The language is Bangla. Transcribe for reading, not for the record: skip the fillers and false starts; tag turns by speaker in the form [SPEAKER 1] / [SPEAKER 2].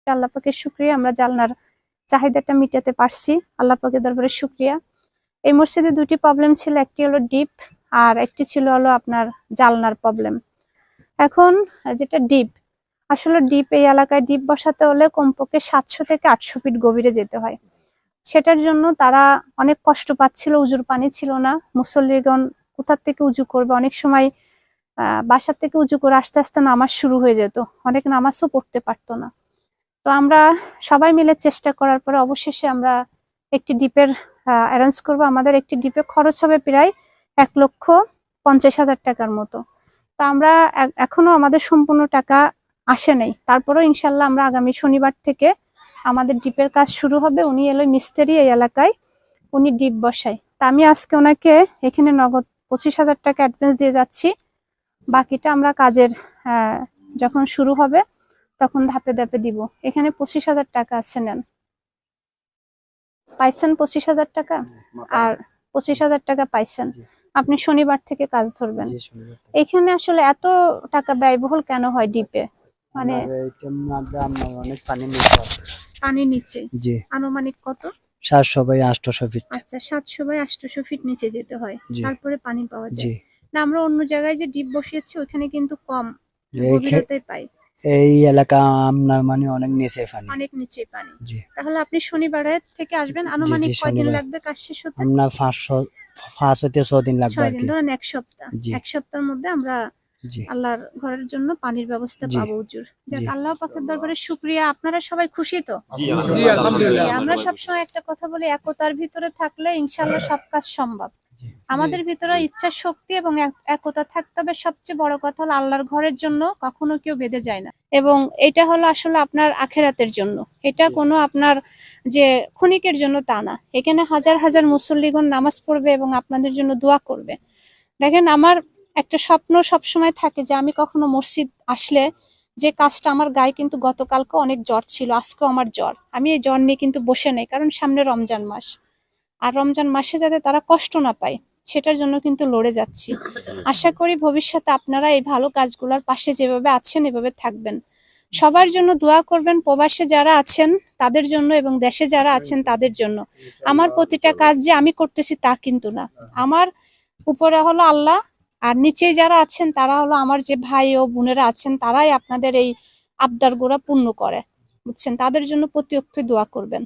[SPEAKER 1] একটা আল্লাহ পাকের শুকরিয়া, আমরা জানলার চাহিদাটা মিটাতে পারছি, আল্লাহ পাকের দরবারে শুকরিয়া। এই মসজিদে দুটি প্রবলেম ছিল, একটি হলো ডিপ আর একটি ছিল হলো আপনার জালনার প্রবলেম। এখন যেটা ডিপ, আসলে ডিপ এই এলাকায় ডিপ বসাতে হলে কমপক্ষে 700 থেকে 800 ফিট গভীরে যেতে হয়। সেটার জন্য তারা অনেক কষ্ট পাচ্ছিল, উজুর পানি ছিল না, মুসল্লিগণ কোথার থেকে উজু করবে, অনেক সময় বাসার থেকে উজু করে আস্তে আস্তে নামাজ শুরু হয়ে যেত, অনেক নামাজও পড়তে পারতো না। তো আমরা সবাই মিলে চেষ্টা করার পরে অবশেষে আমরা একটি ডিপের অ্যারেঞ্জ করব। আমাদের একটি ডিপে খরচ হবে প্রায় 1,50,000 টাকার মতো। তো আমরা এখনো আমাদের সম্পূর্ণ টাকা আসে নাই, তারপরেও ইনশাল্লাহ আমরা আগামী শনিবার থেকে আমাদের ডিপের কাজ শুরু হবে। উনি এলো মিস্ত্রি এই এলাকায়, উনি ডিপ বসায়। তা আমি আজকে ওনাকে এখানে নগদ 25,000 টাকা অ্যাডভান্স দিয়ে যাচ্ছি। বাকিটা আমরা কাজের যখন শুরু হবে তখন ধাপে ধাপে দিব। এখানে 25,000 টাকা আছে, নেন। পাইছেন 25,000 টাকা, আর 25,000 টাকা পাইছেন। আপনি শনিবার থেকে কাজ ধরবেন। এখানে আসলে এত টাকা ব্যয়বহুল কেন হয় ডিপে? মানে
[SPEAKER 2] অনেক
[SPEAKER 1] পানি নিচে, আনুমানিক কত?
[SPEAKER 2] 700 বাই 800 ফিট।
[SPEAKER 1] আচ্ছা, 700 বাই 800 ফিট নিচে যেতে হয়, তারপরে পানি পাওয়া যায়। না, আমরা অন্য জায়গায় যে ডিপ বসিয়েছি ওখানে কিন্তু কম গভীরতায় পাই।
[SPEAKER 2] এই এলাকা আমরা মানে অনেক নিচে পানি,
[SPEAKER 1] অনেক নিচে পানি। তাহলে আপনি শনিবারের থেকে আসবেন, আনুমানিক কয়দিন লাগবে কাজ শেষ হতে?
[SPEAKER 2] আমরা 5 থেকে 6 দিন লাগবে।
[SPEAKER 1] 6 দিন, ধরেন 1 সপ্তাহ। 1 সপ্তাহের মধ্যে আমরা আল্লাহর ঘরের জন্য পানির ব্যবস্থা পাবো হুজুর। যাক, আল্লাহ পাকের দরবারে শুকরিয়া। আপনারা সবাই খুশি তো?
[SPEAKER 3] জি আলহামদুলিল্লাহ।
[SPEAKER 1] আমরা সবসময় একটা কথা বলি, একতার ভিতরে থাকলে ইনশাআল্লাহ সব কাজ সম্ভব। আমাদের ভিতরে ইচ্ছা শক্তি এবং একতা থাকতে হবে। সবচেয়ে বড় কথা হলো আল্লাহর ঘরের জন্য কখনো কেউ বেঁধে যায় না, এবং এটা হলো আসলে আপনার আখিরাতের জন্য। এটা কোনো আপনার যে ক্ষণিকের জন্য তা না। এখানে হাজার হাজার মুসল্লিগণ নামাজ পড়বে এবং আপনাদের জন্য দোয়া করবে। দেখেন, আমার একটা স্বপ্ন সবসময় থাকে যে আমি কখনো মসজিদ আসলে যে কাজটা, আমার গায়ে কিন্তু গতকালকে অনেক জ্বর ছিল, আজকেও আমার জ্বর। আমি এই জ্বর নিয়ে কিন্তু বসে নেই, কারণ সামনে রমজান মাস, আর রমজান মাসে যাতে তারা কষ্ট না পায় সেটার জন্য কিন্তু লড়ে যাচ্ছি। আশা করি ভবিষ্যতে আপনারা এই ভালো কাজগুলোর পাশে যেভাবে আছেন এভাবে থাকবেন। সবার জন্য দোয়া করবেন, প্রবাসে যারা আছেন তাদের জন্য এবং দেশে যারা আছেন তাদের জন্য। আমার প্রতিটা কাজ যে আমি করতেছি তা কিন্তু না, আমার উপরে হলো আল্লাহ, আর নিচে যারা আছেন তারা হলো আমার যে ভাই ও বোনেরা আছেন, তারাই আপনাদের এই আবদার গোড়া পূর্ণ করে, বুঝছেন? তাদের জন্য প্রতি অক্টে দোয়া করবেন।